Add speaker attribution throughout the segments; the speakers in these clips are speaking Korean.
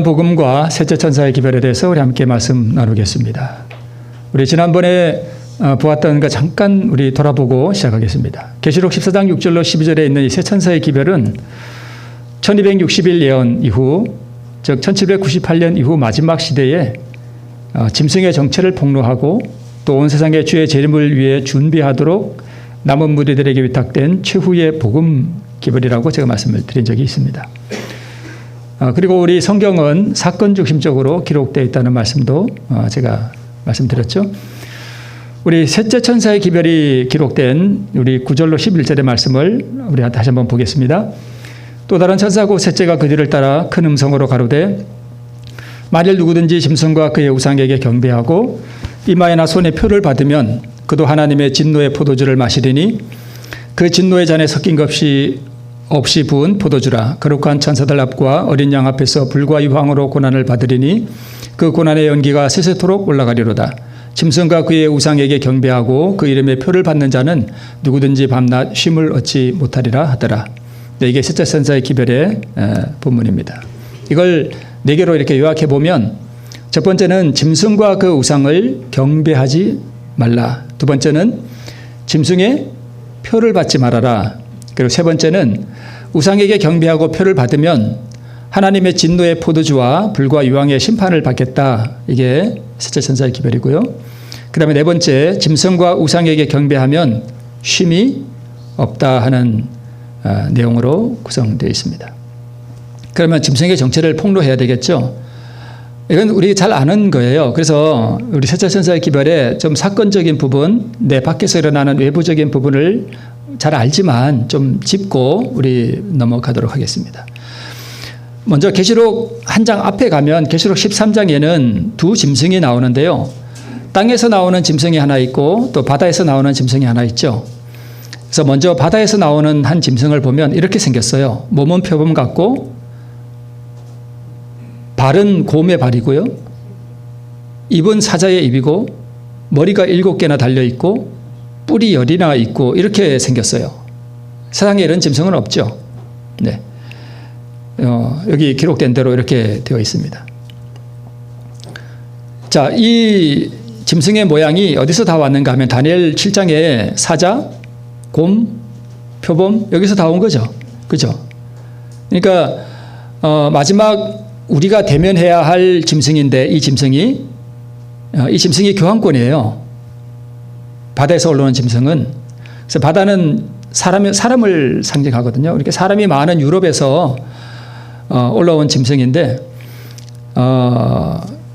Speaker 1: 복음과 셋째 천사의 기별에 대해서 우리 함께 말씀 나누겠습니다. 우리 지난번에 보았던 거 잠깐 우리 돌아보고 시작하겠습니다. 계시록 14장 6절로 12절에 있는 이 세 천사의 기별은 1260일 예언 이후, 즉 1798년 이후 마지막 시대에 짐승의 정체를 폭로하고 또 온 세상의 주의 재림을 위해 준비하도록 남은 무리들에게 위탁된 최후의 복음 기별이라고 제가 말씀을 드린 적이 있습니다. 그리고 우리 성경은 사건 중심적으로 기록되어 있다는 말씀도 제가 말씀드렸죠. 우리 셋째 천사의 기별이 기록된 우리 9절로 11절의 말씀을 우리 다시 한번 보겠습니다. 또 다른 천사고 셋째가 그 뒤를 따라 큰 음성으로 가로되 만일 누구든지 짐승과 그의 우상에게 경배하고 이마에나 손에 표를 받으면 그도 하나님의 진노의 포도주를 마시리니 그 진노의 잔에 섞인 것이 없이 부은 포도주라. 거룩한 천사들 앞과 어린 양 앞에서 불과 유황으로 고난을 받으리니 그 고난의 연기가 세세토록 올라가리로다. 짐승과 그의 우상에게 경배하고 그 이름의 표를 받는 자는 누구든지 밤낮 쉼을 얻지 못하리라 하더라. 네, 이게 셋째 천사의 기별의 본문입니다. 이걸 네 개로 이렇게 요약해 보면 첫 번째는 짐승과 그 우상을 경배하지 말라. 두 번째는 짐승의 표를 받지 말아라. 그리고 세 번째는 우상에게 경배하고 표를 받으면 하나님의 진노의 포도주와 불과 유황의 심판을 받겠다. 이게 셋째 천사의 기별이고요. 그 다음에 네 번째, 짐승과 우상에게 경배하면 쉼이 없다 하는 내용으로 구성되어 있습니다. 그러면 짐승의 정체를 폭로해야 되겠죠. 이건 우리 잘 아는 거예요. 그래서 우리 셋째 천사의 기별에 좀 사건적인 부분, 내 밖에서 일어나는 외부적인 부분을 잘 알지만 좀 짚고 우리 넘어가도록 하겠습니다. 먼저 계시록 한 장 앞에 가면 계시록 13장에는 두 짐승이 나오는데요. 땅에서 나오는 짐승이 하나 있고 또 바다에서 나오는 짐승이 하나 있죠. 그래서 먼저 바다에서 나오는 한 짐승을 보면 이렇게 생겼어요. 몸은 표범 같고 발은 곰의 발이고요. 입은 사자의 입이고 머리가 7개나 달려있고 뿔이 10이나 있고 이렇게 생겼어요. 세상에 이런 짐승은 없죠. 네. 여기 기록된 대로 이렇게 되어 있습니다. 자, 이 짐승의 모양이 어디서 다 왔는가 하면 다니엘 7장에 사자, 곰, 표범 여기서 다 온 거죠. 그죠? 그러니까 마지막 우리가 대면해야 할 짐승인데 이 짐승이 교황권이에요. 바다에서 올라오는 짐승은. 그래서 바다는 사람을 상징하거든요. 그러니까 사람이 많은 유럽에서 올라온 짐승인데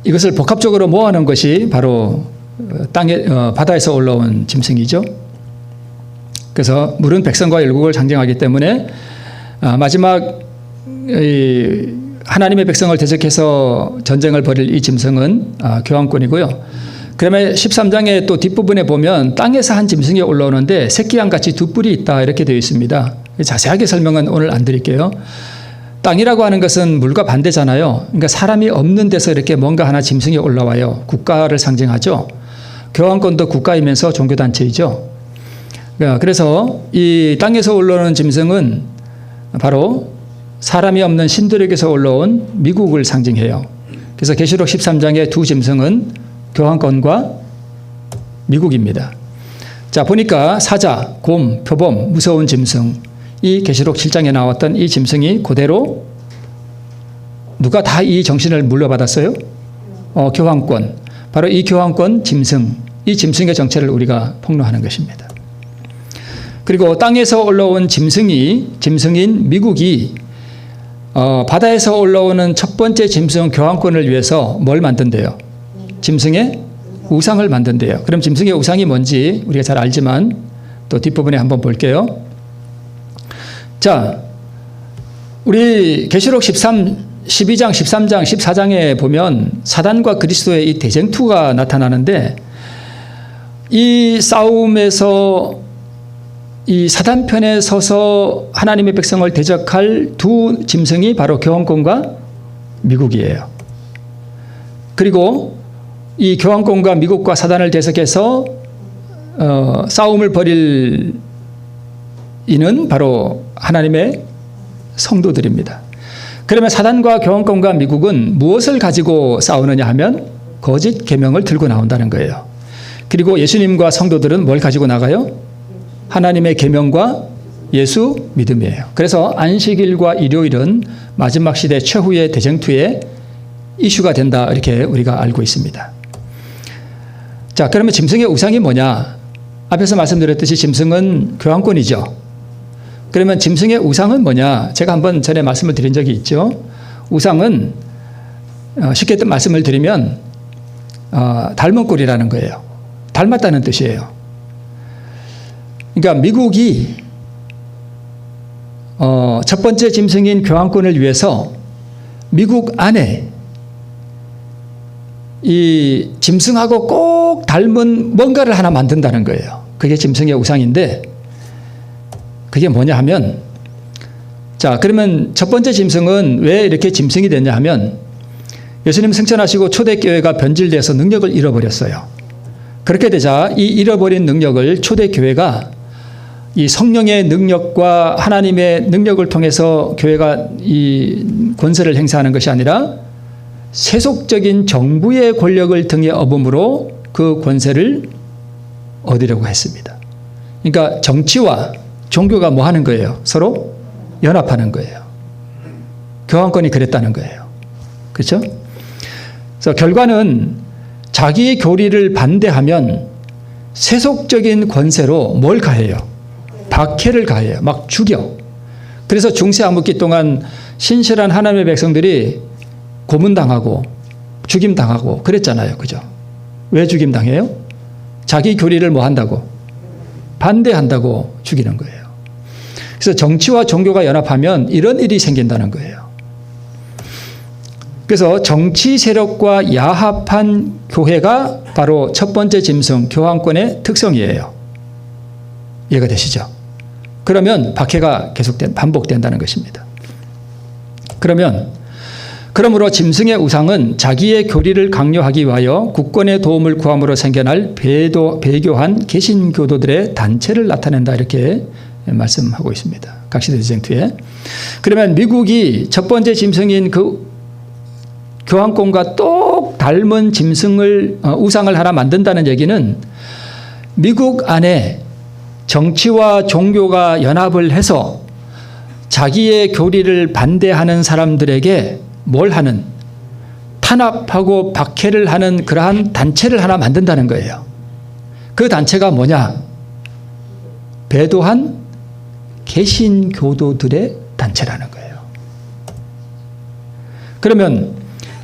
Speaker 1: 이것을 복합적으로 모아놓은 것이 바로 바다에서 올라온 짐승이죠. 그래서 물은 백성과 열국을 상징하기 때문에 마지막 하나님의 백성을 대적해서 전쟁을 벌일 이 짐승은 교황권이고요. 그러면 13장의 또 뒷부분에 보면 땅에서 한 짐승이 올라오는데 새끼양같이 두 뿔이 있다 이렇게 되어 있습니다. 자세하게 설명은 오늘 안 드릴게요. 땅이라고 하는 것은 물과 반대잖아요. 그러니까 사람이 없는 데서 이렇게 뭔가 하나 짐승이 올라와요. 국가를 상징하죠. 교황권도 국가이면서 종교단체이죠. 그래서 이 땅에서 올라오는 짐승은 바로 사람이 없는 신들에게서 올라온 미국을 상징해요. 그래서 계시록 13장의 두 짐승은 교황권과 미국입니다. 자, 보니까 사자, 곰, 표범, 무서운 짐승, 이 계시록 7장에 나왔던 이 짐승이 그대로 누가 다 이 정신을 물려받았어요? 교황권. 바로 이 교황권 짐승, 이 짐승의 정체를 우리가 폭로하는 것입니다. 그리고 땅에서 올라온 짐승인 미국이 바다에서 올라오는 첫 번째 짐승 교황권을 위해서 뭘 만든대요? 짐승의 우상을 만든대요. 그럼 짐승의 우상이 뭔지 우리가 잘 알지만 또 뒷부분에 한번 볼게요. 자, 우리 계시록 12장, 13장, 14장에 보면 사단과 그리스도의 이 대쟁투가 나타나는데 이 싸움에서 이 사단 편에 서서 하나님의 백성을 대적할 두 짐승이 바로 교황권과 미국이에요. 그리고 이 교황권과 미국과 사단을 대적해서 싸움을 벌일 이는 바로 하나님의 성도들입니다. 그러면 사단과 교환권과 미국은 무엇을 가지고 싸우느냐 하면 거짓 계명을 들고 나온다는 거예요. 그리고 예수님과 성도들은 뭘 가지고 나가요? 하나님의 계명과 예수 믿음이에요. 그래서 안식일과 일요일은 마지막 시대 최후의 대쟁투의 이슈가 된다, 이렇게 우리가 알고 있습니다. 자, 그러면 짐승의 우상이 뭐냐? 앞에서 말씀드렸듯이 짐승은 교환권이죠. 그러면 짐승의 우상은 뭐냐? 제가 한번 전에 말씀을 드린 적이 있죠. 우상은 쉽게 말씀을 드리면 닮은 꼴이라는 거예요. 닮았다는 뜻이에요. 그러니까 미국이 첫 번째 짐승인 교환권을 위해서 미국 안에 이 짐승하고 꼭 닮은 뭔가를 하나 만든다는 거예요. 그게 짐승의 우상인데, 그게 뭐냐 하면, 자, 그러면 첫 번째 짐승은 왜 이렇게 짐승이 됐냐 하면, 예수님 승천하시고 초대교회가 변질돼서 능력을 잃어버렸어요. 그렇게 되자 이 잃어버린 능력을 초대교회가 이 성령의 능력과 하나님의 능력을 통해서 교회가 이 권세를 행사하는 것이 아니라 세속적인 정부의 권력을 등에 업음으로 그 권세를 얻으려고 했습니다. 그러니까 정치와 종교가 뭐 하는 거예요? 서로 연합하는 거예요. 교환권이 그랬다는 거예요. 그렇죠? 그래서 결과는 자기의 교리를 반대하면 세속적인 권세로 뭘 가해요? 박해를 가해요. 막 죽여. 그래서 중세 암흑기 동안 신실한 하나님의 백성들이 고문당하고 죽임당하고 그랬잖아요. 그죠? 왜 죽임당해요? 자기 교리를 뭐 한다고? 반대한다고 죽이는 거예요. 그래서 정치와 종교가 연합하면 이런 일이 생긴다는 거예요. 그래서 정치 세력과 야합한 교회가 바로 첫 번째 짐승 교환권의 특성이에요. 이해가 되시죠? 그러면 박해가 반복된다는 것입니다. 그러므로 짐승의 우상은 자기의 교리를 강요하기 위하여 국권의 도움을 구함으로 생겨날 배교한 개신교도들의 단체를 나타낸다, 이렇게 말씀하고 있습니다. 각시대 대쟁투에. 그러면 미국이 첫 번째 짐승인 그 교환권과 똑 닮은 짐승을 우상을 하나 만든다는 얘기는 미국 안에 정치와 종교가 연합을 해서 자기의 교리를 반대하는 사람들에게 뭘 하는, 탄압하고 박해를 하는 그러한 단체를 하나 만든다는 거예요. 그 단체가 뭐냐? 배도한 개신교도들의 단체라는 거예요. 그러면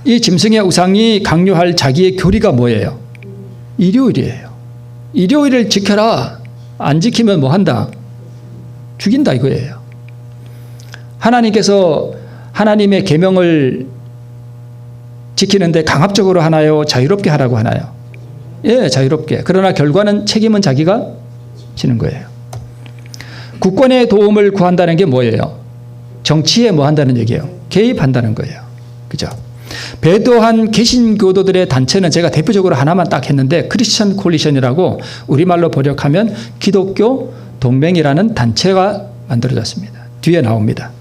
Speaker 1: 이 짐승의 우상이 강요할 자기의 교리가 뭐예요? 일요일이에요. 일요일을 지켜라. 안 지키면 뭐 한다? 죽인다, 이거예요. 하나님께서 하나님의 계명을 지키는데 강압적으로 하나요? 자유롭게 하라고 하나요? 예, 자유롭게. 그러나 결과는 책임은 자기가 지는 거예요. 국권의 도움을 구한다는 게 뭐예요? 정치에 뭐 한다는 얘기예요? 개입한다는 거예요. 그죠? 배도한 개신교도들의 단체는 제가 대표적으로 하나만 딱 했는데 크리스천 콜리션이라고 우리말로 번역하면 기독교 동맹이라는 단체가 만들어졌습니다. 뒤에 나옵니다.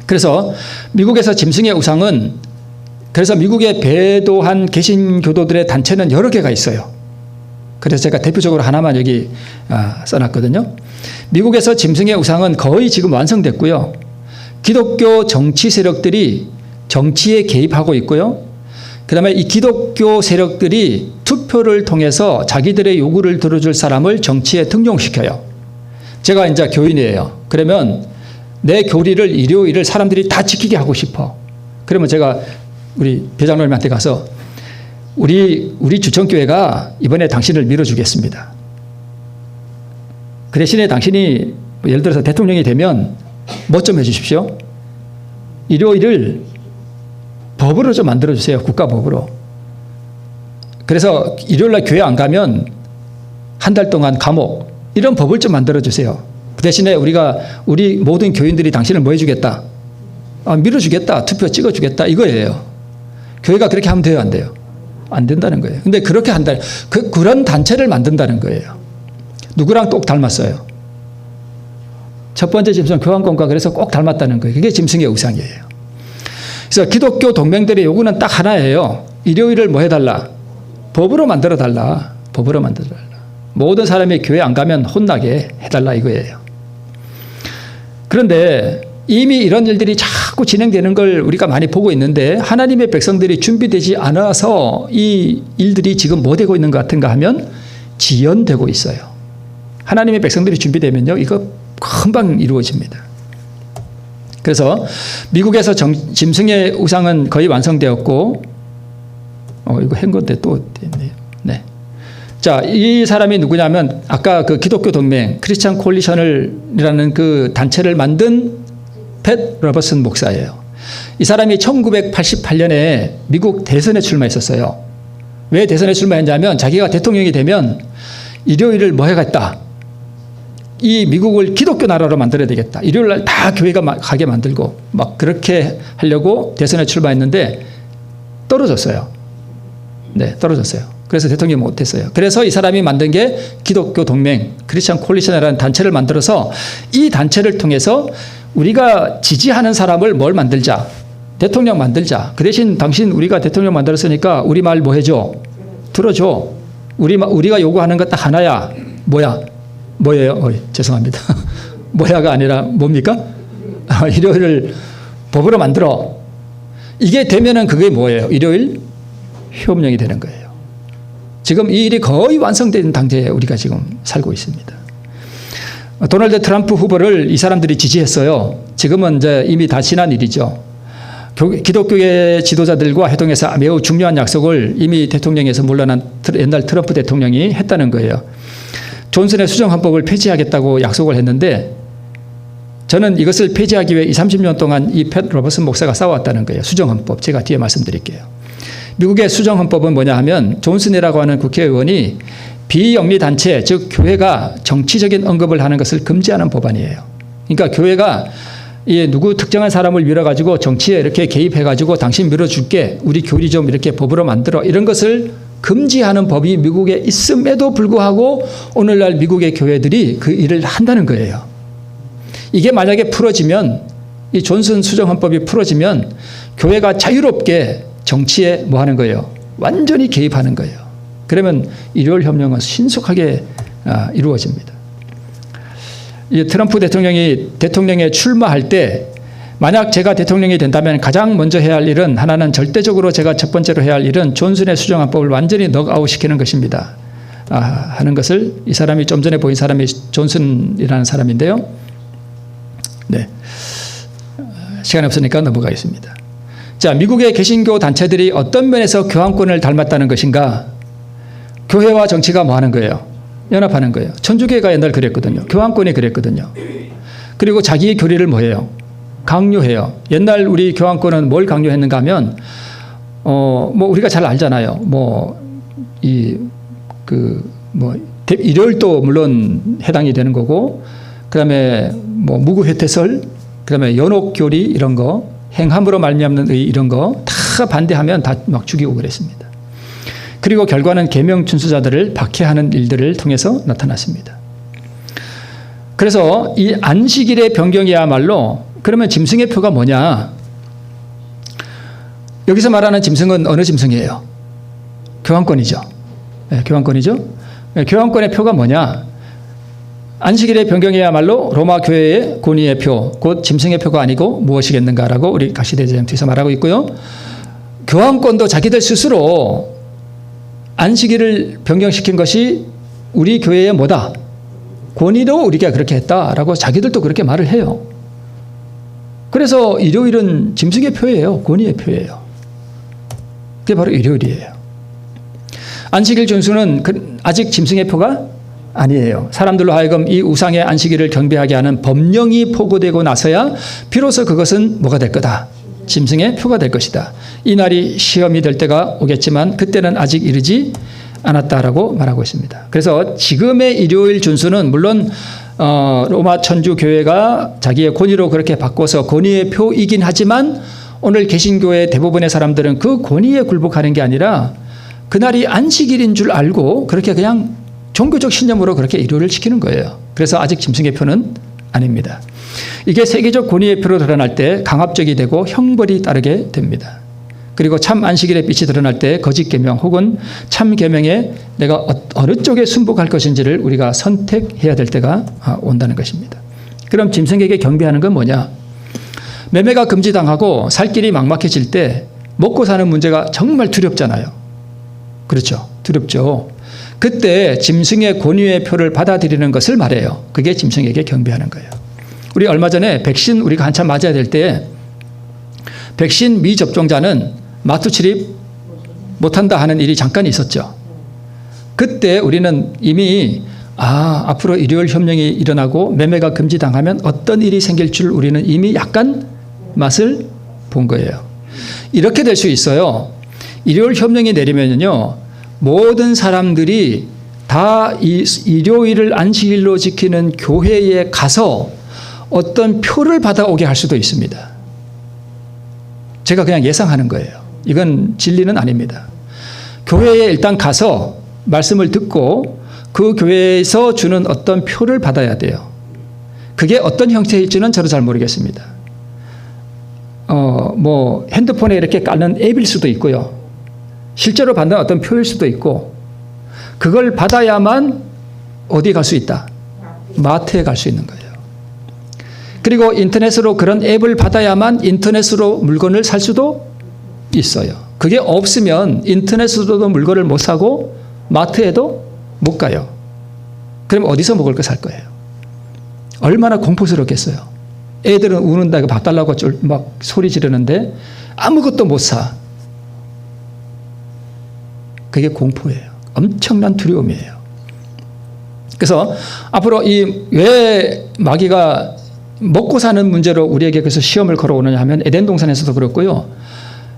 Speaker 1: 그래서 미국에서 짐승의 우상은, 그래서 미국의 배도한 개신교도들의 단체는 여러 개가 있어요. 그래서 제가 대표적으로 하나만 여기 써놨거든요. 미국에서 짐승의 우상은 거의 지금 완성됐고요. 기독교 정치 세력들이 정치에 개입하고 있고요. 그 다음에 이 기독교 세력들이 투표를 통해서 자기들의 요구를 들어줄 사람을 정치에 등용시켜요. 제가 이제 교인이에요. 그러면 내 교리를 일요일을 사람들이 다 지키게 하고 싶어. 그러면 제가 우리 대장로님한테 가서 우리 주천교회가 이번에 당신을 밀어주겠습니다. 그 대신에 당신이 예를 들어서 대통령이 되면 뭐 좀 해주십시오. 일요일을 법으로 좀 만들어주세요. 국가법으로. 그래서 일요일날 교회 안 가면 한 달 동안 감옥, 이런 법을 좀 만들어주세요. 그 대신에 우리 모든 교인들이 당신을 뭐 해주겠다? 밀어주겠다. 투표 찍어주겠다. 이거예요. 교회가 그렇게 하면 돼요? 안 돼요? 안 된다는 거예요. 근데 그렇게 한다. 그런 단체를 만든다는 거예요. 누구랑 똑 닮았어요? 첫 번째 짐승은 교환권과 그래서 꼭 닮았다는 거예요. 그게 짐승의 우상이에요. 그래서 기독교 동맹들의 요구는 딱 하나예요. 일요일을 뭐 해달라? 법으로 만들어달라. 법으로 만들어달라. 모든 사람이 교회 안 가면 혼나게 해달라 이거예요. 그런데 이미 이런 일들이 자꾸 진행되는 걸 우리가 많이 보고 있는데 하나님의 백성들이 준비되지 않아서 이 일들이 지금 뭐 되고 있는 것 같은가 하면 지연되고 있어요. 하나님의 백성들이 준비되면요, 이거 금방 이루어집니다. 그래서 미국에서 짐승의 우상은 거의 완성되었고, 이거 한 건데 또 있네요. 네. 자, 이 사람이 누구냐면 아까 그 기독교 동맹 크리스천 콜리션이라는 그 단체를 만든 팻 로버슨 목사예요. 이 사람이 1988년에 미국 대선에 출마했었어요. 왜 대선에 출마했냐면 자기가 대통령이 되면 일요일을 뭐 해야겠다. 이 미국을 기독교 나라로 만들어야 되겠다. 일요일 날 다 교회가 가게 만들고 막 그렇게 하려고 대선에 출마했는데 떨어졌어요. 네, 떨어졌어요. 그래서 대통령이 못했어요. 그래서 이 사람이 만든 게 기독교 동맹 크리스천 콜리션이라는 단체를 만들어서 이 단체를 통해서 우리가 지지하는 사람을 뭘 만들자. 대통령 만들자. 그 대신 당신 우리가 대통령 만들었으니까 우리 말 뭐 해줘? 들어줘. 우리가 요구하는 것 딱 하나야. 뭐예요? 죄송합니다. 뭐야가 아니라 뭡니까? 일요일을 법으로 만들어. 이게 되면은 그게 뭐예요? 일요일 효험령이 되는 거예요. 지금 이 일이 거의 완성된 단계에 우리가 지금 살고 있습니다. 도널드 트럼프 후보를 이 사람들이 지지했어요. 지금은 이제 이미 다 지난 일이죠. 기독교의 지도자들과 회동해서 매우 중요한 약속을 이미 대통령에서 물러난 옛날 트럼프 대통령이 했다는 거예요. 존슨의 수정헌법을 폐지하겠다고 약속을 했는데 저는 이것을 폐지하기 위해 30년 동안 이 팻 로버슨 목사가 싸워왔다는 거예요. 수정헌법. 제가 뒤에 말씀드릴게요. 미국의 수정헌법은 뭐냐 하면 존슨이라고 하는 국회의원이 비영리단체, 즉 교회가 정치적인 언급을 하는 것을 금지하는 법안이에요. 그러니까 교회가 누구 특정한 사람을 밀어가지고 정치에 이렇게 개입해가지고 당신 밀어줄게, 우리 교리 좀 이렇게 법으로 만들어, 이런 것을 금지하는 법이 미국에 있음에도 불구하고 오늘날 미국의 교회들이 그 일을 한다는 거예요. 이게 만약에 풀어지면, 이 존슨 수정헌법이 풀어지면 교회가 자유롭게 정치에 뭐 하는 거예요? 완전히 개입하는 거예요. 그러면 일요일 협령은 신속하게 이루어집니다. 이 트럼프 대통령이 대통령에 출마할 때 만약 제가 대통령이 된다면 가장 먼저 해야 할 일은 하나는 절대적으로 제가 첫 번째로 해야 할 일은 존슨의 수정헌법을 완전히 넉아웃 시키는 것입니다. 하는 것을 이 사람이 좀 전에 보인 사람이 존슨이라는 사람인데요. 네. 시간이 없으니까 넘어가겠습니다. 자, 미국의 개신교 단체들이 어떤 면에서 교황권을 닮았다는 것인가? 교회와 정치가 뭐 하는 거예요? 연합하는 거예요. 천주교회가 옛날 그랬거든요. 교황권이 그랬거든요. 그리고 자기의 교리를 뭐 해요? 강요해요. 옛날 우리 교황권은 뭘 강요했는가 하면, 뭐 우리가 잘 알잖아요. 일요일도 물론 해당이 되는 거고, 그 다음에 뭐 무구회태설, 그 다음에 연옥교리 이런 거, 행함으로 말미암는 의 이런 거 다 반대하면 다 막 죽이고 그랬습니다. 그리고 결과는 계명 준수자들을 박해하는 일들을 통해서 나타났습니다. 그래서 이 안식일의 변경이야말로 그러면 짐승의 표가 뭐냐? 여기서 말하는 짐승은 어느 짐승이에요? 교황권이죠. 네, 교황권이죠. 네, 교황권의 표가 뭐냐? 안식일의 변경이야말로 로마 교회의 권위의 표, 곧 짐승의 표가 아니고 무엇이겠는가라고 우리 각시대제장 뒤에서 말하고 있고요. 교황권도 자기들 스스로 안식일을 변경시킨 것이 우리 교회의 뭐다? 권위로 우리가 그렇게 했다라고 자기들도 그렇게 말을 해요. 그래서 일요일은 짐승의 표예요. 권위의 표예요. 그게 바로 일요일이에요. 안식일 준수는 아직 짐승의 표가 아니에요. 사람들로 하여금 이 우상의 안식일을 경배하게 하는 법령이 포고되고 나서야 비로소 그것은 뭐가 될 거다? 짐승의 표가 될 것이다. 이 날이 시험이 될 때가 오겠지만 그때는 아직 이르지 않았다라고 말하고 있습니다. 그래서 지금의 일요일 준수는 물론 로마 천주 교회가 자기의 권위로 그렇게 바꿔서 권위의 표이긴 하지만 오늘 개신교의 대부분의 사람들은 그 권위에 굴복하는 게 아니라 그날이 안식일인 줄 알고 그렇게 그냥 종교적 신념으로 그렇게 일요일을 지키는 거예요. 그래서 아직 짐승의 표는 아닙니다. 이게 세계적 권위의 표로 드러날 때 강압적이 되고 형벌이 따르게 됩니다. 그리고 참 안식일의 빛이 드러날 때 거짓 계명 혹은 참 계명에 내가 어느 쪽에 순복할 것인지를 우리가 선택해야 될 때가 온다는 것입니다. 그럼 짐승에게 경배하는 건 뭐냐? 매매가 금지당하고 살 길이 막막해질 때 먹고 사는 문제가 정말 두렵잖아요. 그렇죠? 두렵죠. 그때 짐승의 권위의 표를 받아들이는 것을 말해요. 그게 짐승에게 경배하는 거예요. 우리 얼마 전에 백신 우리가 한참 맞아야 될 때 백신 미접종자는 마투 출입 못한다 하는 일이 잠깐 있었죠. 그때 우리는 이미 앞으로 일요일 협령이 일어나고 매매가 금지당하면 어떤 일이 생길 줄 우리는 이미 약간 맛을 본 거예요. 이렇게 될 수 있어요. 일요일 협령이 내리면요, 모든 사람들이 다 이 일요일을 안식일로 지키는 교회에 가서 어떤 표를 받아오게 할 수도 있습니다. 제가 그냥 예상하는 거예요. 이건 진리는 아닙니다. 교회에 일단 가서 말씀을 듣고 그 교회에서 주는 어떤 표를 받아야 돼요. 그게 어떤 형태일지는 저도 잘 모르겠습니다. 핸드폰에 이렇게 깔는 앱일 수도 있고요. 실제로 받는 어떤 표일 수도 있고, 그걸 받아야만 어디 갈 수 있다? 마트에 갈 수 있는 거예요. 그리고 인터넷으로 그런 앱을 받아야만 인터넷으로 물건을 살 수도 있어요. 그게 없으면 인터넷으로도 물건을 못 사고 마트에도 못 가요. 그럼 어디서 먹을 거 살 거예요? 얼마나 공포스럽겠어요. 애들은 우는다, 밥 달라고 막 소리 지르는데 아무것도 못 사. 그게 공포예요. 엄청난 두려움이에요. 그래서 앞으로 왜 마귀가 먹고 사는 문제로 우리에게 그래서 시험을 걸어오느냐 하면 에덴 동산에서도 그렇고요.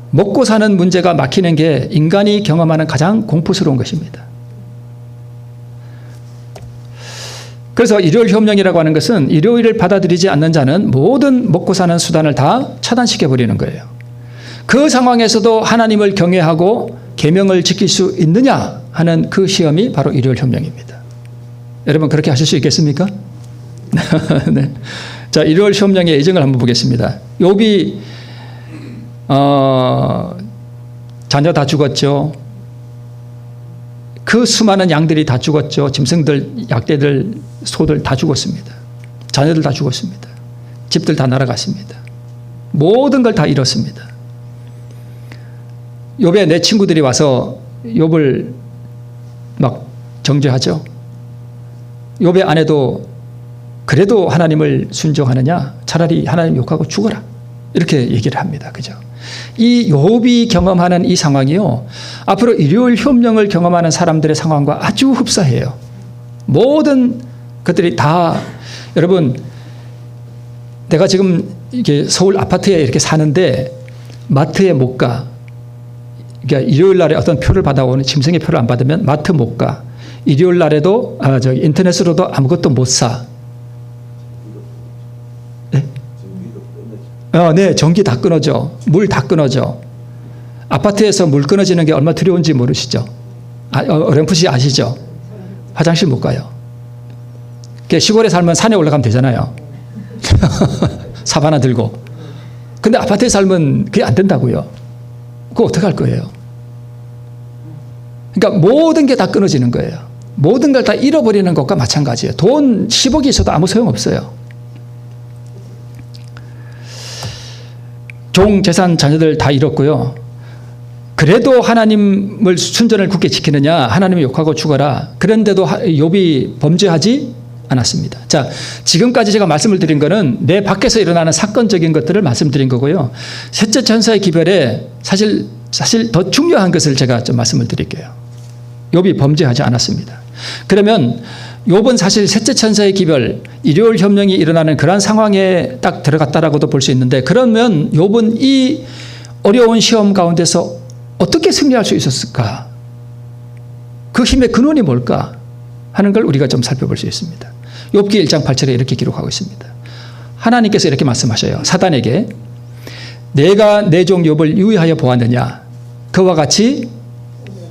Speaker 1: 먹고 사는 문제가 막히는 게 인간이 경험하는 가장 공포스러운 것입니다. 그래서 일요일 협령이라고 하는 것은 일요일을 받아들이지 않는 자는 모든 먹고 사는 수단을 다 차단시켜버리는 거예요. 그 상황에서도 하나님을 경외하고 계명을 지킬 수 있느냐 하는 그 시험이 바로 일요일 협령입니다. 여러분 그렇게 하실 수 있겠습니까? 네. 자, 일요일 협령의 예정을 한번 보겠습니다. 욥이 자녀 다 죽었죠. 그 수많은 양들이 다 죽었죠. 짐승들, 약대들, 소들 다 죽었습니다. 자녀들 다 죽었습니다. 집들 다 날아갔습니다. 모든 걸 다 잃었습니다. 욥의 내 친구들이 와서 욥을 막 정죄하죠. 욥의 아내도 그래도 하나님을 순종하느냐? 차라리 하나님 욕하고 죽어라. 이렇게 얘기를 합니다. 그죠? 이 욥이 경험하는 이 상황이요, 앞으로 일요일 협령을 경험하는 사람들의 상황과 아주 흡사해요. 모든 것들이 다, 여러분, 내가 지금 이게 서울 아파트에 이렇게 사는데 마트에 못 가. 그러니까 일요일 날에 어떤 표를 받아오는 짐승의 표를 안 받으면 마트 못 가. 일요일 날에도 인터넷으로도 아무것도 못 사. 네, 전기 다 끊어져. 물 다 끊어져. 아파트에서 물 끊어지는 게 얼마나 두려운지 모르시죠? 어렴풋이 아시죠? 화장실 못 가요. 시골에 살면 산에 올라가면 되잖아요. 사바나 들고. 근데 아파트에 살면 그게 안 된다고요. 그거 어떻게 할 거예요? 그러니까 모든 게 다 끊어지는 거예요. 모든 걸 다 잃어버리는 것과 마찬가지예요. 돈 10억이 있어도 아무 소용없어요. 종, 재산, 자녀들 다 잃었고요. 그래도 하나님을 순전을 굳게 지키느냐? 하나님을 욕하고 죽어라. 그런데도 욥이 범죄하지 않았습니다. 자, 지금까지 제가 말씀을 드린 거는 내 밖에서 일어나는 사건적인 것들을 말씀드린 거고요. 셋째 천사의 기별에 사실 더 중요한 것을 제가 좀 말씀을 드릴게요. 욥이 범죄하지 않았습니다. 그러면 욥은 사실 셋째 천사의 기별, 일요일 협령이 일어나는 그러한 상황에 딱 들어갔다라고도 볼 수 있는데, 그러면 욥은 이 어려운 시험 가운데서 어떻게 승리할 수 있었을까? 그 힘의 근원이 뭘까? 하는 걸 우리가 좀 살펴볼 수 있습니다. 욥기 1장 8절에 이렇게 기록하고 있습니다. 하나님께서 이렇게 말씀하셔요. 사단에게 내가 내 종 욥을 유의하여 보았느냐? 그와 같이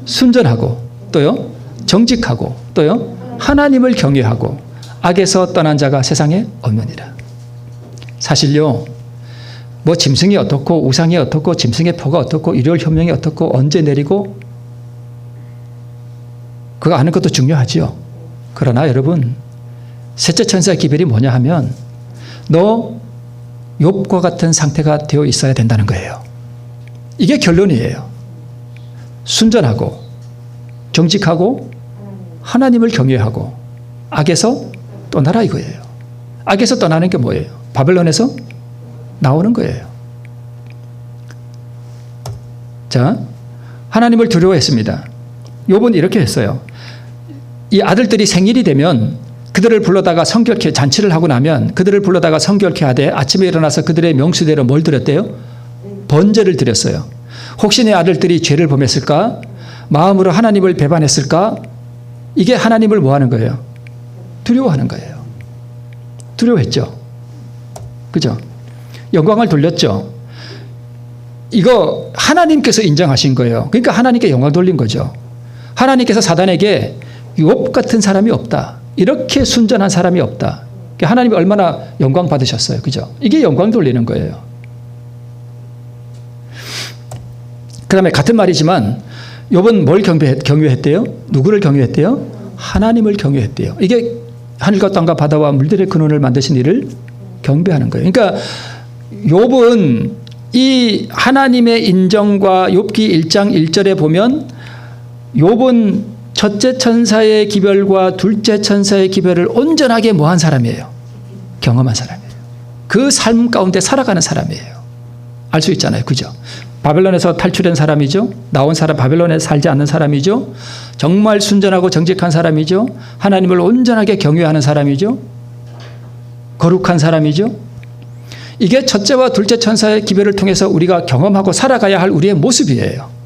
Speaker 1: 순전하고 또요 정직하고 또요 하나님을 경외하고 악에서 떠난 자가 세상에 없느니라. 사실요, 뭐 짐승이 어떻고 우상이 어떻고 짐승의 표가 어떻고 일요일 현명이 어떻고 언제 내리고 그거 아는 것도 중요하지요. 그러나 여러분, 셋째 천사의 기별이 뭐냐 하면 너 욥과 같은 상태가 되어 있어야 된다는 거예요. 이게 결론이에요. 순전하고 정직하고 하나님을 경외하고 악에서 떠나라 이거예요. 악에서 떠나는 게 뭐예요? 바벨론에서 나오는 거예요. 자, 하나님을 두려워했습니다. 욥은 이렇게 했어요. 이 아들들이 생일이 되면 그들을 불러다가 성결케 잔치를 하고 나면 그들을 불러다가 성결케 하되 아침에 일어나서 그들의 명수대로 뭘 드렸대요? 번제를 드렸어요. 혹시 내 아들들이 죄를 범했을까? 마음으로 하나님을 배반했을까? 이게 하나님을 뭐 하는 거예요? 두려워하는 거예요. 두려워했죠. 그죠? 영광을 돌렸죠. 이거 하나님께서 인정하신 거예요. 그러니까 하나님께 영광 돌린 거죠. 하나님께서 사단에게 욥 같은 사람이 없다. 이렇게 순전한 사람이 없다. 하나님이 얼마나 영광 받으셨어요. 그죠? 이게 영광 돌리는 거예요. 그 다음에 같은 말이지만 욥은 뭘 경외했대요? 누구를 경외했대요? 하나님을 경외했대요. 이게 하늘과 땅과 바다와 물들의 근원을 만드신 이를 경배하는 거예요. 그러니까 욥은 이 하나님의 인정과 욥기 1장 1절에 보면 욥은 첫째 천사의 기별과 둘째 천사의 기별을 온전하게 뭐한 사람이에요? 경험한 사람이에요. 그 삶 가운데 살아가는 사람이에요. 알 수 있잖아요. 그죠? 바벨론에서 탈출한 사람이죠. 나온 사람, 바벨론에 살지 않는 사람이죠. 정말 순전하고 정직한 사람이죠. 하나님을 온전하게 경외하는 사람이죠. 거룩한 사람이죠. 이게 첫째와 둘째 천사의 기별을 통해서 우리가 경험하고 살아가야 할 우리의 모습이에요.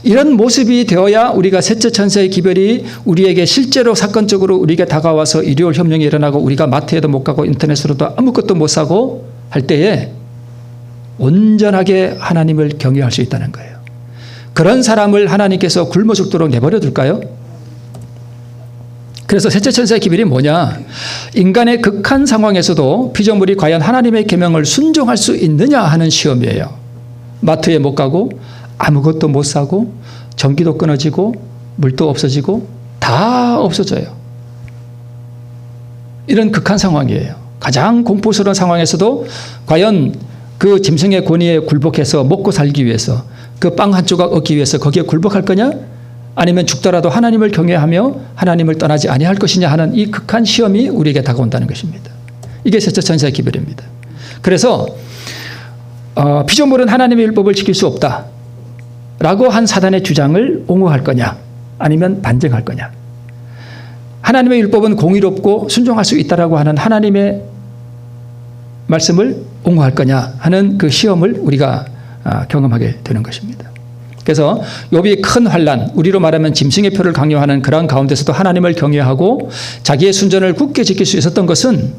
Speaker 1: 이런 모습이 되어야 우리가 셋째 천사의 기별이 우리에게 실제로 사건적으로 우리에게 다가와서 일요일 협령이 일어나고 우리가 마트에도 못 가고 인터넷으로도 아무것도 못 사고 할 때에 온전하게 하나님을 경외할 수 있다는 거예요. 그런 사람을 하나님께서 굶어 죽도록 내버려 둘까요? 그래서 셋째 천사의 기별이 뭐냐? 인간의 극한 상황에서도 피조물이 과연 하나님의 계명을 순종할 수 있느냐 하는 시험이에요. 마트에 못 가고 아무것도 못 사고 전기도 끊어지고 물도 없어지고 다 없어져요. 이런 극한 상황이에요. 가장 공포스러운 상황에서도 과연 그 짐승의 권위에 굴복해서 먹고 살기 위해서 그 빵 한 조각 얻기 위해서 거기에 굴복할 거냐? 아니면 죽더라도 하나님을 경외하며 하나님을 떠나지 아니할 것이냐 하는 이 극한 시험이 우리에게 다가온다는 것입니다. 이게 셋째 천사의 기별입니다. 그래서 피조물은 하나님의 율법을 지킬 수 없다 라고 한 사단의 주장을 옹호할 거냐 아니면 반증할 거냐. 하나님의 율법은 공의롭고 순종할 수 있다라고 하는 하나님의 말씀을 옹호할 거냐 하는 그 시험을 우리가 경험하게 되는 것입니다. 그래서 욥이 큰 환난, 우리로 말하면 짐승의 표를 강요하는 그런 가운데서도 하나님을 경외하고 자기의 순전을 굳게 지킬 수 있었던 것은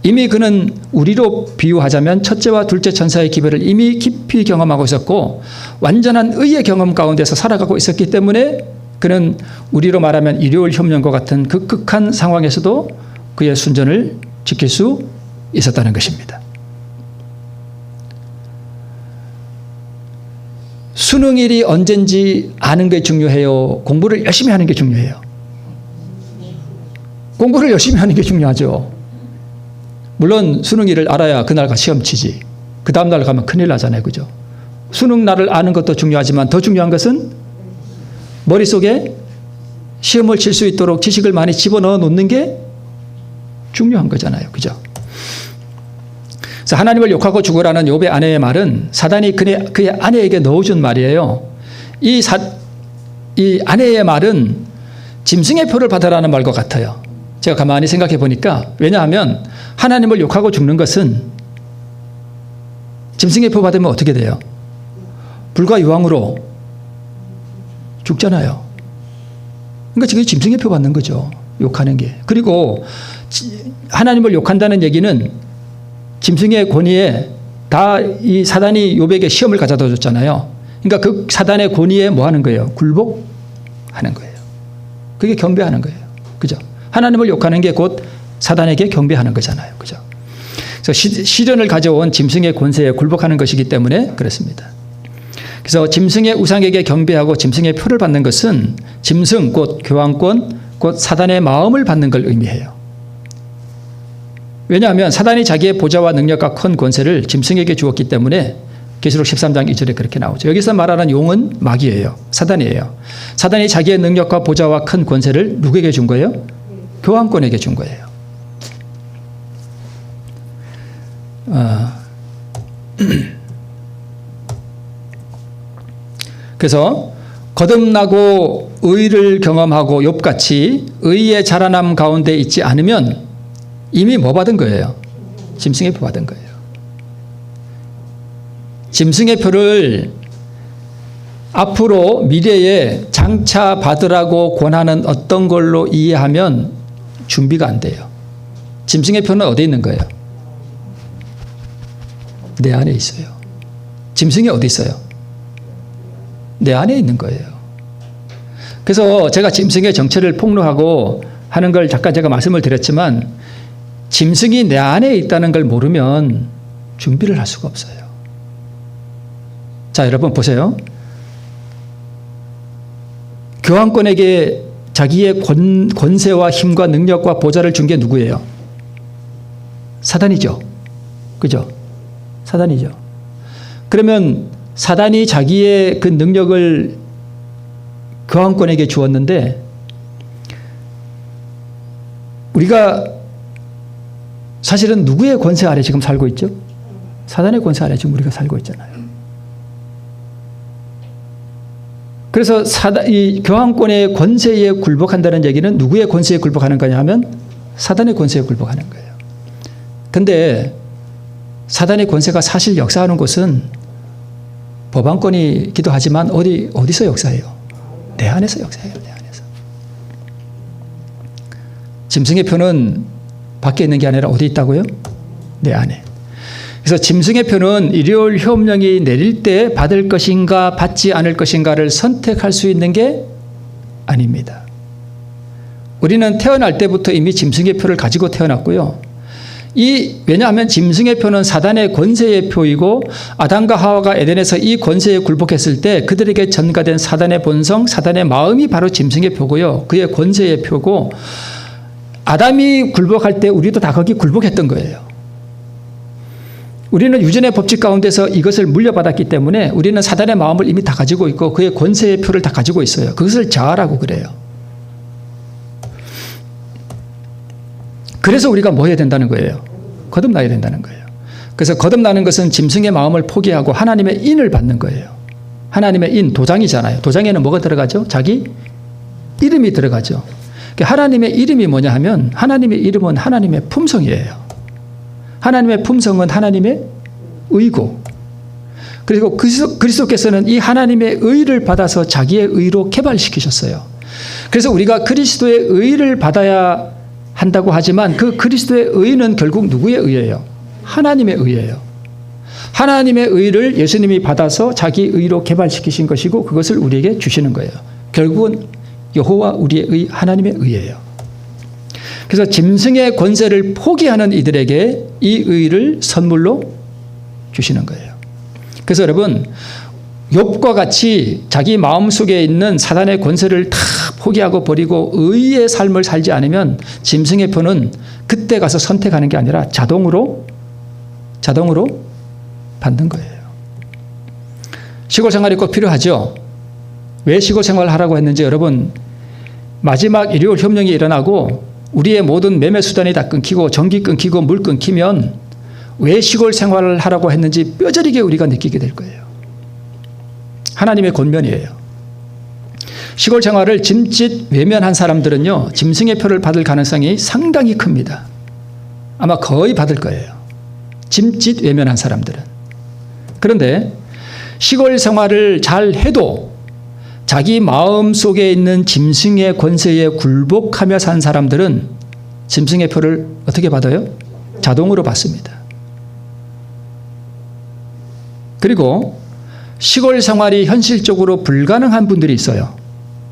Speaker 1: 이미 그는 우리로 비유하자면 첫째와 둘째 천사의 기별을 이미 깊이 경험하고 있었고 완전한 의의 경험 가운데서 살아가고 있었기 때문에 그는 우리로 말하면 일요일 협령과 같은 그 극한 상황에서도 그의 순전을 지킬 수 있었다는 것입니다. 수능일이 언젠지 아는 게 중요해요? 공부를 열심히 하는 게 중요해요? 공부를 열심히 하는 게 중요하죠. 물론 수능일을 알아야 그날 시험 치지. 그 다음 날 가면 큰일 나잖아요. 그죠? 수능 날을 아는 것도 중요하지만 더 중요한 것은 머릿속에 시험을 칠 수 있도록 지식을 많이 집어넣어 놓는 게 중요한 거잖아요. 그죠? 그래서 하나님을 욕하고 죽으라는 욥의 아내의 말은 사단이 그의 아내에게 넣어준 말이에요. 이 아내의 말은 짐승의 표를 받으라는 말과 같아요. 제가 가만히 생각해 보니까 왜냐하면 하나님을 욕하고 죽는 것은 짐승의 표 받으면 어떻게 돼요? 불과 유황으로 죽잖아요. 그러니까 지금 짐승의 표 받는 거죠. 욕하는 게. 그리고 하나님을 욕한다는 얘기는 짐승의 권위에 다 이 사단이 욥에게 시험을 가져다 줬잖아요. 그러니까 그 사단의 권위에 뭐 하는 거예요? 굴복하는 거예요. 그게 경배하는 거예요. 그죠? 하나님을 욕하는 게 곧 사단에게 경배하는 거잖아요. 그죠? 그래서 시련을 가져온 짐승의 권세에 굴복하는 것이기 때문에 그렇습니다. 그래서 짐승의 우상에게 경배하고 짐승의 표를 받는 것은 짐승 곧 교황권 곧 사단의 마음을 받는 걸 의미해요. 왜냐하면 사단이 자기의 보좌와 능력과 큰 권세를 짐승에게 주었기 때문에 계시록 13장 2절에 그렇게 나오죠. 여기서 말하는 용은 마귀예요. 사단이에요. 사단이 자기의 능력과 보좌와 큰 권세를 누구에게 준 거예요? 교황권에게 준 거예요. 그래서 거듭나고 의를 경험하고 욥같이 의의 자라남 가운데 있지 않으면 이미 뭐 받은 거예요? 짐승의 표 받은 거예요. 짐승의 표를 앞으로 미래에 장차 받으라고 권하는 어떤 걸로 이해하면 준비가 안 돼요. 짐승의 표는 어디에 있는 거예요? 내 안에 있어요. 짐승이 어디 있어요? 내 안에 있는 거예요. 그래서 제가 짐승의 정체를 폭로하고 하는 걸 잠깐 제가 말씀을 드렸지만 짐승이 내 안에 있다는 걸 모르면 준비를 할 수가 없어요. 자, 여러분 보세요. 교황권에게 자기의 권세와 힘과 능력과 보좌를 준 게 누구예요? 사단이죠. 그죠? 사단이죠. 그러면 사단이 자기의 그 능력을 교황권에게 주었는데 우리가 사실은 누구의 권세 아래 지금 살고 있죠? 사단의 권세 아래 지금 우리가 살고 있잖아요. 그래서 이 교황권의 권세에 굴복한다는 얘기는 누구의 권세에 굴복하는 거냐 하면 사단의 권세에 굴복하는 거예요. 근데 사단의 권세가 사실 역사하는 곳은 법안권이기도 하지만 어디서 역사해요? 내 안에서 역사해요. 내 안에서. 짐승의 표는 밖에 있는 게 아니라 어디 있다고요? 내 안에. 그래서 짐승의 표는 일요일 효험령이 내릴 때 받을 것인가 받지 않을 것인가를 선택할 수 있는 게 아닙니다. 우리는 태어날 때부터 이미 짐승의 표를 가지고 태어났고요. 왜냐하면 짐승의 표는 사단의 권세의 표이고 아담과 하와가 에덴에서 이 권세에 굴복했을 때 그들에게 전가된 사단의 본성, 사단의 마음이 바로 짐승의 표고요. 그의 권세의 표고 아담이 굴복할 때 우리도 다 거기 굴복했던 거예요. 우리는 유전의 법칙 가운데서 이것을 물려받았기 때문에 우리는 사단의 마음을 이미 다 가지고 있고 그의 권세의 표를 다 가지고 있어요. 그것을 자아라고 그래요. 그래서 우리가 뭐 해야 된다는 거예요? 거듭나야 된다는 거예요. 그래서 거듭나는 것은 짐승의 마음을 포기하고 하나님의 인을 받는 거예요. 하나님의 인, 도장이잖아요. 도장에는 뭐가 들어가죠? 자기 이름이 들어가죠. 하나님의 이름이 뭐냐 하면 하나님의 이름은 하나님의 품성이에요. 하나님의 품성은 하나님의 의고 그리고 그리스도께서는 이 하나님의 의를 받아서 자기의 의로 개발시키셨어요. 그래서 우리가 그리스도의 의를 받아야 한다고 하지만 그 그리스도의 의는 결국 누구의 의예요? 하나님의 의예요. 하나님의 의를 예수님이 받아서 자기 의로 개발시키신 것이고 그것을 우리에게 주시는 거예요. 결국은 여호와 우리의 의, 하나님의 의예요. 그래서 짐승의 권세를 포기하는 이들에게 이 의를 선물로 주시는 거예요. 그래서 여러분 욥과 같이 자기 마음속에 있는 사단의 권세를 다 포기하고 버리고 의의 삶을 살지 않으면 짐승의 표는 그때 가서 선택하는 게 아니라 자동으로 받는 거예요. 시골 생활이 꼭 필요하죠. 왜 시골 생활을 하라고 했는지 여러분 마지막 일요일 협령이 일어나고 우리의 모든 매매 수단이 다 끊기고 전기 끊기고 물 끊기면 왜 시골 생활을 하라고 했는지 뼈저리게 우리가 느끼게 될 거예요. 하나님의 권면이에요. 시골 생활을 짐짓 외면한 사람들은요, 짐승의 표를 받을 가능성이 상당히 큽니다. 아마 거의 받을 거예요. 짐짓 외면한 사람들은. 그런데 시골 생활을 잘 해도 자기 마음 속에 있는 짐승의 권세에 굴복하며 산 사람들은 짐승의 표를 어떻게 받아요? 자동으로 받습니다. 그리고 시골 생활이 현실적으로 불가능한 분들이 있어요.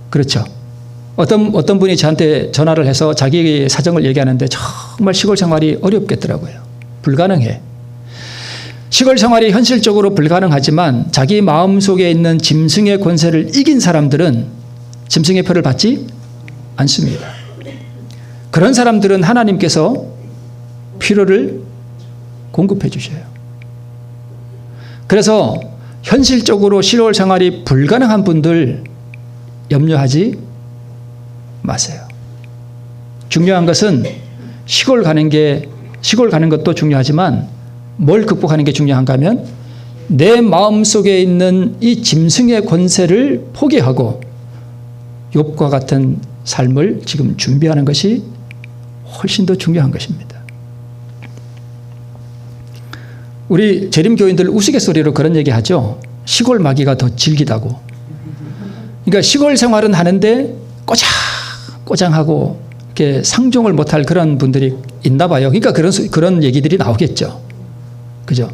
Speaker 1: 그렇죠? 어떤 분이 저한테 전화를 해서 자기 사정을 얘기하는데 정말 시골 생활이 어렵겠더라고요. 불가능해. 시골 생활이 현실적으로 불가능하지만 자기 마음속에 있는 짐승의 권세를 이긴 사람들은 짐승의 표를 받지 않습니다. 그런 사람들은 하나님께서 필요를 공급해 주셔요. 그래서 현실적으로 시골 생활이 불가능한 분들 염려하지 마세요. 중요한 것은 시골 가는 것도 중요하지만 뭘 극복하는 게 중요한가 하면 내 마음속에 있는 이 짐승의 권세를 포기하고 욥과 같은 삶을 지금 준비하는 것이 훨씬 더 중요한 것입니다. 우리 재림교인들 우스갯소리로 그런 얘기하죠. 시골 마귀가 더 질기다고. 그러니까 시골 생활은 하는데 꼬장하고 이렇게 상종을 못할 그런 분들이 있나 봐요. 그러니까 그런 얘기들이 나오겠죠. 그죠?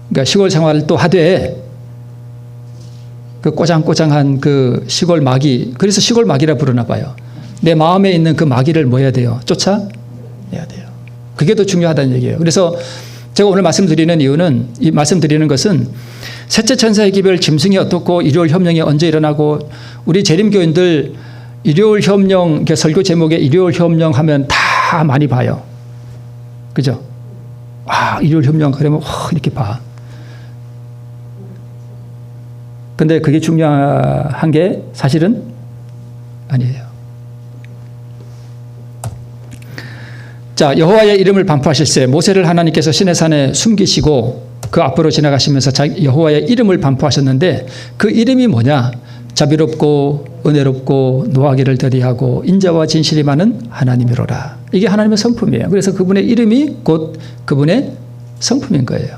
Speaker 1: 그러니까 시골 생활을 또 하되 그 꼬장꼬장한 그 시골 마귀, 그래서 시골 마귀라 부르나 봐요. 내 마음에 있는 그 마귀를 뭐 해야 돼요? 쫓아내야 돼요. 그게 더 중요하다는 얘기예요. 그래서 제가 오늘 말씀드리는 것은 셋째 천사의 기별 짐승이 어떻고 일요일 협령이 언제 일어나고 우리 재림교인들 일요일 협령, 설교 제목에 일요일 협령 하면 다 많이 봐요. 그죠? 일요일 협령 그러면 이렇게 봐. 근데 그게 중요한 게 사실은 아니에요. 자, 여호와의 이름을 반포하실세 모세를 하나님께서 시내산에 숨기시고 그 앞으로 지나가시면서 여호와의 이름을 반포하셨는데 그 이름이 뭐냐? 자비롭고 은혜롭고 노하기를 더디하고 인자와 진실이 많은 하나님이로라. 이게 하나님의 성품이에요. 그래서 그분의 이름이 곧 그분의 성품인 거예요.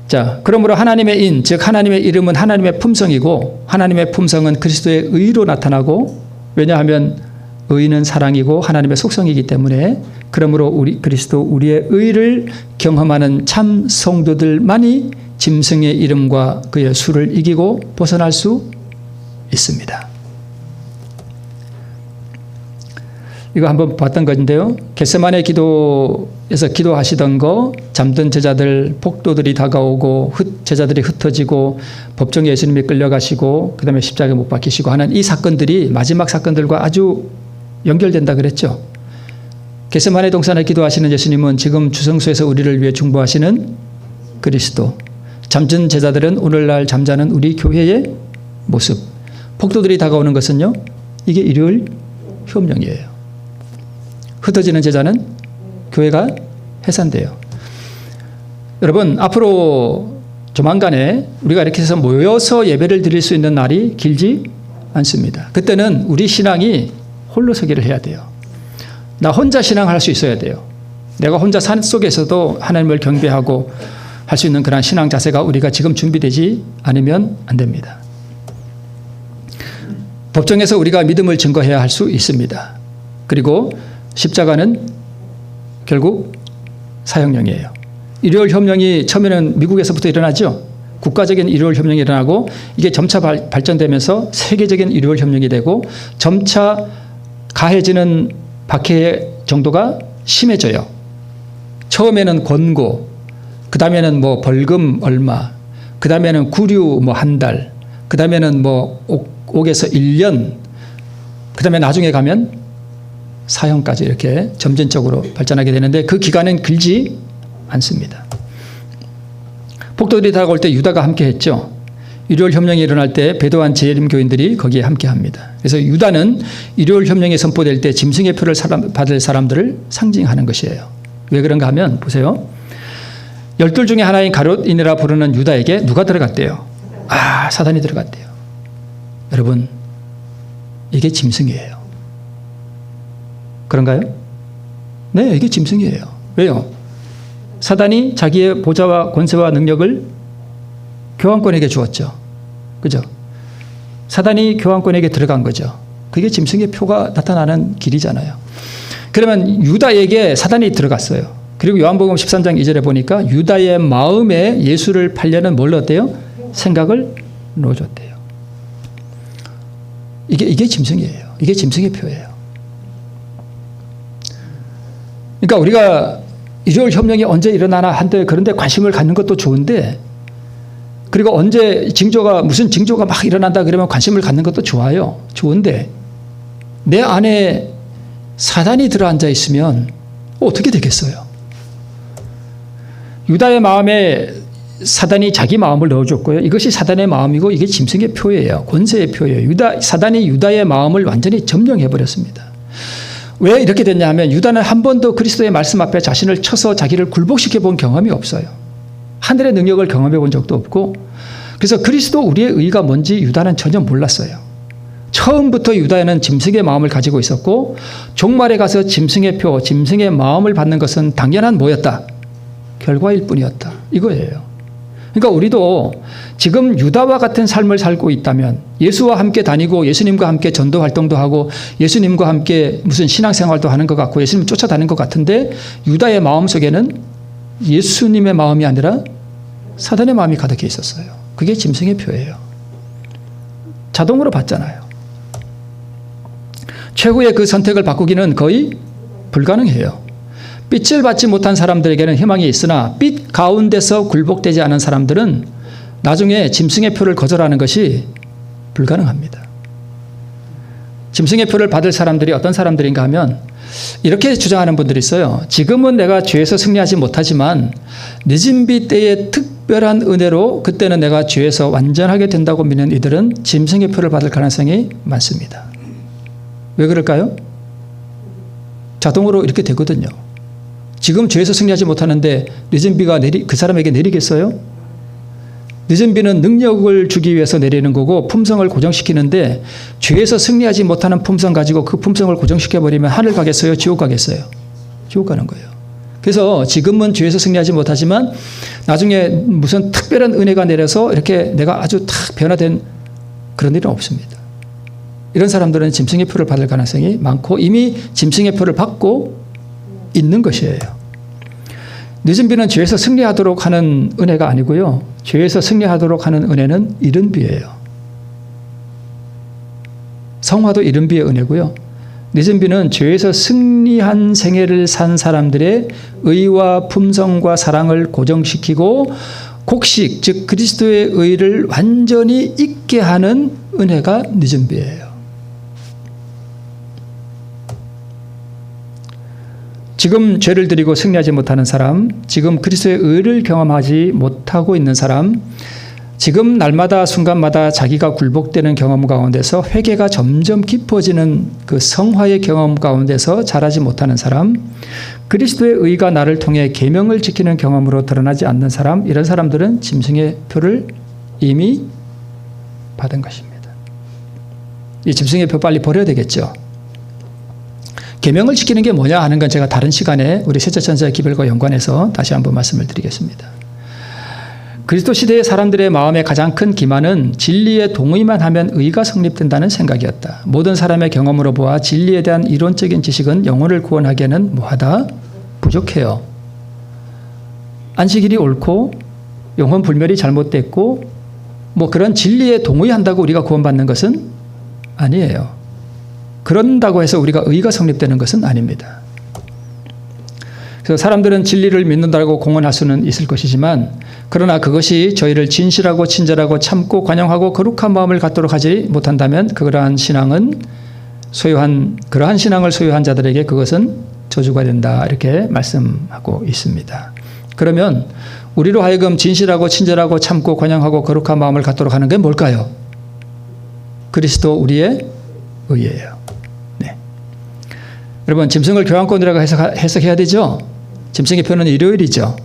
Speaker 1: 자, 그러므로 하나님의 인, 즉 하나님의 이름은 하나님의 품성이고 하나님의 품성은 그리스도의 의로 나타나고 왜냐하면 의는 사랑이고 하나님의 속성이기 때문에 그러므로 그리스도 우리의 의를 경험하는 참 성도들만이 짐승의 이름과 그의 수를 이기고 벗어날 수 있습니다. 이거 한번 봤던 건데요. 겟세마네 기도에서 기도하시던 거, 잠든 제자들, 폭도들이 다가오고 제자들이 흩어지고 법정에 예수님이 끌려가시고 그 다음에 십자가에 못 박히시고 하는 이 사건들이 마지막 사건들과 아주 연결된다 그랬죠. 겟세마네 동산에 기도하시는 예수님은 지금 주성소에서 우리를 위해 중보하시는 그리스도, 잠든 제자들은 오늘날 잠자는 우리 교회의 모습, 폭도들이 다가오는 것은요, 이게 일요일 협령이에요. 흩어지는 제자는 교회가 해산돼요. 여러분, 앞으로 조만간에 우리가 이렇게 해서 모여서 예배를 드릴 수 있는 날이 길지 않습니다. 그때는 우리 신앙이 홀로서기를 해야 돼요. 나 혼자 신앙할 수 있어야 돼요. 내가 혼자 산 속에서도 하나님을 경배하고 할 수 있는 그런 신앙 자세가 우리가 지금 준비되지 않으면 안 됩니다. 법정에서 우리가 믿음을 증거해야 할 수 있습니다. 그리고 십자가는 결국 사형령이에요. 일요일 협령이 처음에는 미국에서부터 일어나죠. 국가적인 일요일 협령이 일어나고 이게 점차 발전되면서 세계적인 일요일 협령이 되고 점차 가해지는 박해 정도가 심해져요. 처음에는 권고, 그 다음에는 뭐 벌금 얼마, 그 다음에는 구류 뭐 한 달, 그 다음에는 뭐 옥에서 1년, 그 다음에 나중에 가면 사형까지 이렇게 점진적으로 발전하게 되는데 그 기간은 길지 않습니다. 폭도들이 다가올 때 유다가 함께 했죠. 일요일 협령이 일어날 때 배도한 재림교인들이 거기에 함께 합니다. 그래서 유다는 일요일 협령이 선포될 때 짐승의 표를 받을 사람들을 상징하는 것이에요. 왜 그런가 하면 보세요. 12 중에 하나인 가룟인이라 부르는 유다에게 누가 들어갔대요? 사단이 들어갔대요. 여러분, 이게 짐승이에요. 그런가요? 네, 이게 짐승이에요. 왜요? 사단이 자기의 보좌와 권세와 능력을 교황권에게 주었죠. 그죠? 사단이 교황권에게 들어간 거죠. 그게 짐승의 표가 나타나는 길이잖아요. 그러면 유다에게 사단이 들어갔어요. 그리고 요한복음 13장 2절에 보니까 유다의 마음에 예수를 팔려는 뭘 넣었대요? 생각을 넣어줬대요. 이게 짐승이에요. 이게 짐승의 표예요. 그러니까 우리가 일요일 협령이 언제 일어나나 한데 그런데 관심을 갖는 것도 좋은데, 그리고 언제 무슨 징조가 막 일어난다 그러면 관심을 갖는 것도 좋아요. 좋은데 내 안에 사단이 들어앉아 있으면 어떻게 되겠어요? 유다의 마음에 사단이 자기 마음을 넣어줬고요. 이것이 사단의 마음이고 이게 짐승의 표예요. 권세의 표예요. 사단이 유다의 마음을 완전히 점령해버렸습니다. 왜 이렇게 됐냐면 유다는 한 번도 그리스도의 말씀 앞에 자신을 쳐서 자기를 굴복시켜 본 경험이 없어요. 하늘의 능력을 경험해 본 적도 없고, 그래서 그리스도 우리의 의가 뭔지 유다는 전혀 몰랐어요. 처음부터 유다는 짐승의 마음을 가지고 있었고, 종말에 가서 짐승의 표, 짐승의 마음을 받는 것은 당연한 뭐였다? 결과일 뿐이었다. 이거예요. 그러니까 우리도 지금 유다와 같은 삶을 살고 있다면, 예수와 함께 다니고 예수님과 함께 전도 활동도 하고 예수님과 함께 무슨 신앙생활도 하는 것 같고 예수님 쫓아다니는 것 같은데, 유다의 마음속에는 예수님의 마음이 아니라 사단의 마음이 가득해 있었어요. 그게 짐승의 표예요. 자동으로 받잖아요. 최후의 그 선택을 바꾸기는 거의 불가능해요. 빛을 받지 못한 사람들에게는 희망이 있으나 빛 가운데서 굴복되지 않은 사람들은 나중에 짐승의 표를 거절하는 것이 불가능합니다. 짐승의 표를 받을 사람들이 어떤 사람들인가 하면 이렇게 주장하는 분들이 있어요. 지금은 내가 죄에서 승리하지 못하지만 늦은비 때의 특별한 은혜로 그때는 내가 죄에서 완전하게 된다고 믿는 이들은 짐승의 표를 받을 가능성이 많습니다. 왜 그럴까요? 자동으로 이렇게 되거든요. 지금 죄에서 승리하지 못하는데 늦은 비가 그 사람에게 내리겠어요? 늦은 비는 능력을 주기 위해서 내리는 거고 품성을 고정시키는데, 죄에서 승리하지 못하는 품성 가지고 그 품성을 고정시켜버리면 하늘 가겠어요? 지옥 가겠어요? 지옥 가는 거예요. 그래서 지금은 죄에서 승리하지 못하지만 나중에 무슨 특별한 은혜가 내려서 이렇게 내가 아주 탁 변화된 그런 일은 없습니다. 이런 사람들은 짐승의 표를 받을 가능성이 많고 이미 짐승의 표를 받고 있는 것이에요. 늦은 비는 죄에서 승리하도록 하는 은혜가 아니고요. 죄에서 승리하도록 하는 은혜는 이른 비예요. 성화도 이른 비의 은혜고요. 늦은 비는 죄에서 승리한 생애를 산 사람들의 의와 품성과 사랑을 고정시키고 곡식, 즉 그리스도의 의를 완전히 잊게 하는 은혜가 늦은 비예요. 지금 죄를 드리고 승리하지 못하는 사람, 지금 그리스도의 의를 경험하지 못하고 있는 사람, 지금 날마다 순간마다 자기가 굴복되는 경험 가운데서 회개가 점점 깊어지는 그 성화의 경험 가운데서 자라지 못하는 사람, 그리스도의 의가 나를 통해 계명을 지키는 경험으로 드러나지 않는 사람, 이런 사람들은 짐승의 표를 이미 받은 것입니다. 이 짐승의 표 빨리 버려야 되겠죠. 계명을 지키는 게 뭐냐 하는 건 제가 다른 시간에 우리 셋째 천사의 기별과 연관해서 다시 한번 말씀을 드리겠습니다. 그리스도 시대의 사람들의 마음의 가장 큰 기만은 진리에 동의만 하면 의가 성립된다는 생각이었다. 모든 사람의 경험으로 보아 진리에 대한 이론적인 지식은 영혼을 구원하기에는 뭐하다? 부족해요. 안식일이 옳고 영혼 불멸이 잘못됐고 뭐 그런 진리에 동의한다고 우리가 구원받는 것은 아니에요. 그런다고 해서 우리가 의가 성립되는 것은 아닙니다. 그래서 사람들은 진리를 믿는다고 공언할 수는 있을 것이지만, 그러나 그것이 저희를 진실하고 친절하고 참고 관용하고 거룩한 마음을 갖도록 하지 못한다면 그러한 신앙을 소유한 자들에게 그것은 저주가 된다, 이렇게 말씀하고 있습니다. 그러면 우리로 하여금 진실하고 친절하고 참고 관용하고 거룩한 마음을 갖도록 하는 게 뭘까요? 그리스도 우리의 의예요. 네. 여러분, 짐승을 교환권이라고 해석해야 되죠? 짐승의 표는 일요일이죠.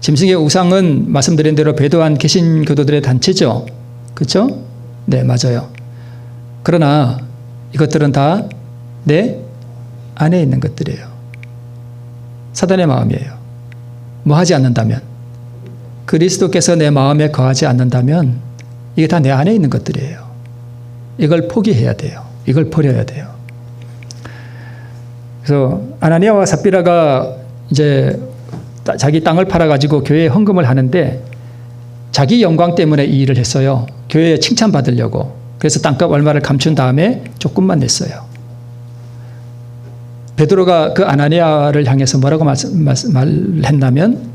Speaker 1: 짐승의 우상은 말씀드린 대로 배도한 개신교도들의 단체죠. 그렇죠? 네, 맞아요. 그러나 이것들은 다 내 안에 있는 것들이에요. 사단의 마음이에요. 뭐 하지 않는다면, 그리스도께서 내 마음에 거하지 않는다면 이게 다 내 안에 있는 것들이에요. 이걸 포기해야 돼요. 이걸 버려야 돼요. 그래서 아나니아와 삽비라가 이제 자기 땅을 팔아가지고 교회에 헌금을 하는데 자기 영광 때문에 이 일을 했어요. 교회에 칭찬받으려고. 그래서 땅값 얼마를 감춘 다음에 조금만 냈어요. 베드로가 그 아나니아를 향해서 뭐라고 말했냐면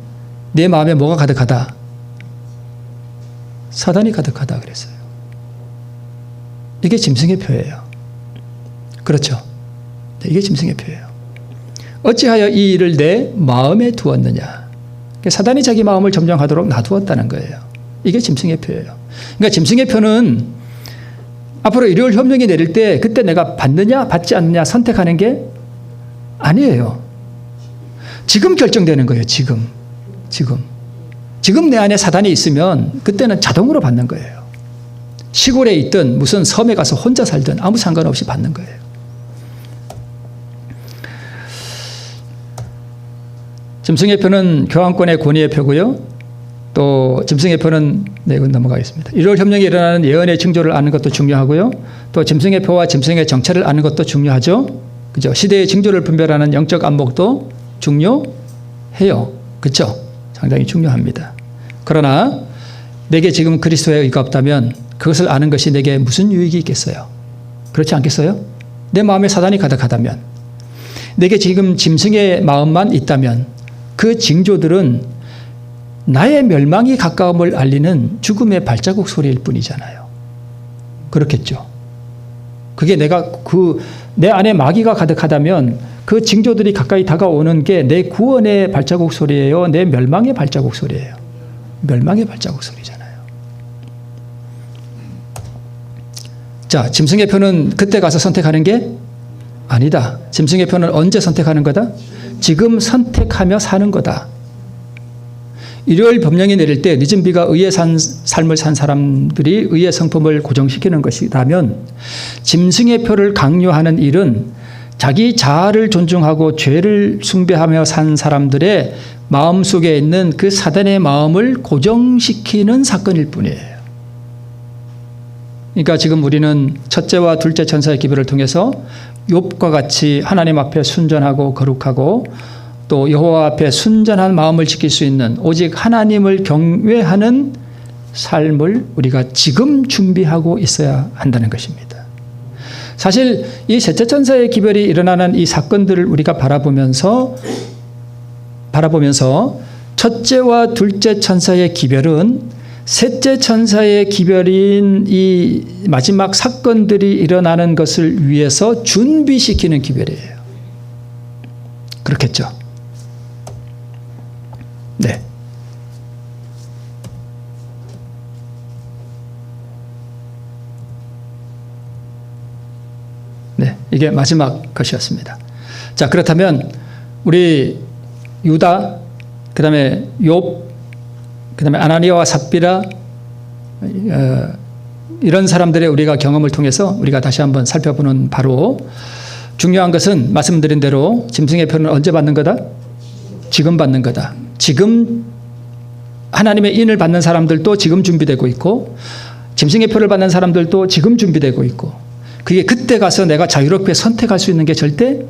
Speaker 1: 내 마음에 뭐가 가득하다? 사단이 가득하다 그랬어요. 이게 짐승의 표예요. 그렇죠? 네, 이게 짐승의 표예요. 어찌하여 이 일을 내 마음에 두었느냐? 사단이 자기 마음을 점령하도록 놔두었다는 거예요. 이게 짐승의 표예요. 그러니까 짐승의 표는 앞으로 일요일 협령이 내릴 때 그때 내가 받느냐 받지 않느냐 선택하는 게 아니에요. 지금 결정되는 거예요. 지금 내 안에 사단이 있으면 그때는 자동으로 받는 거예요. 시골에 있든 무슨 섬에 가서 혼자 살든 아무 상관없이 받는 거예요. 짐승의 표는 교환권의 권위의 표고요. 또 짐승의 표는 이건 넘어가겠습니다. 일요일 협령이 일어나는 예언의 징조를 아는 것도 중요하고요. 또 짐승의 표와 짐승의 정체를 아는 것도 중요하죠. 그죠? 시대의 징조를 분별하는 영적 안목도 중요해요. 그렇죠? 상당히 중요합니다. 그러나 내게 지금 그리스도의 의가 없다면 그것을 아는 것이 내게 무슨 유익이 있겠어요? 그렇지 않겠어요? 내 마음에 사단이 가득하다면, 내게 지금 짐승의 마음만 있다면 그 징조들은 나의 멸망이 가까움을 알리는 죽음의 발자국 소리일 뿐이잖아요. 그렇겠죠? 그게 내 안에 마귀가 가득하다면 그 징조들이 가까이 다가오는 게 내 구원의 발자국 소리예요? 내 멸망의 발자국 소리예요? 멸망의 발자국 소리잖아요. 자, 짐승의 표는 그때 가서 선택하는 게 아니다. 짐승의 표는 언제 선택하는 거다? 지금 선택하며 사는 거다. 일요일 법령이 내릴 때 늦은 비가 의의 삶을 산 사람들이 의의 성품을 고정시키는 것이라면 짐승의 표를 강요하는 일은 자기 자아를 존중하고 죄를 숭배하며 산 사람들의 마음속에 있는 그 사단의 마음을 고정시키는 사건일 뿐이에요. 그러니까 지금 우리는 첫째와 둘째 천사의 기별을 통해서 욥과 같이 하나님 앞에 순전하고 거룩하고 또 여호와 앞에 순전한 마음을 지킬 수 있는 오직 하나님을 경외하는 삶을 우리가 지금 준비하고 있어야 한다는 것입니다. 사실 이 셋째 천사의 기별이 일어나는 이 사건들을 우리가 바라보면서 첫째와 둘째 천사의 기별은 셋째 천사의 기별인 이 마지막 사건들이 일어나는 것을 위해서 준비시키는 기별이에요. 그렇겠죠? 네. 네, 이게 마지막 것이었습니다. 자, 그렇다면 우리 유다, 그 다음에 욥, 그 다음에 아나니아와 삽비라 이런 사람들의 우리가 경험을 통해서 우리가 다시 한번 살펴보는 바로 중요한 것은 말씀드린 대로 짐승의 표는 언제 받는 거다? 지금 받는 거다. 지금 하나님의 인을 받는 사람들도 지금 준비되고 있고 짐승의 표를 받는 사람들도 지금 준비되고 있고 그게 그때 가서 내가 자유롭게 선택할 수 있는 게 절대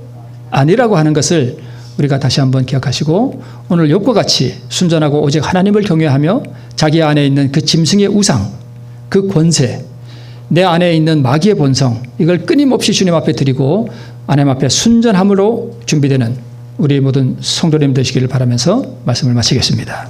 Speaker 1: 아니라고 하는 것을 우리가 다시 한번 기억하시고 오늘 욥과 같이 순전하고 오직 하나님을 경외하며 자기 안에 있는 그 짐승의 우상, 그 권세, 내 안에 있는 마귀의 본성 이걸 끊임없이 주님 앞에 드리고 하나님 앞에 순전함으로 준비되는 우리 모든 성도님 되시기를 바라면서 말씀을 마치겠습니다.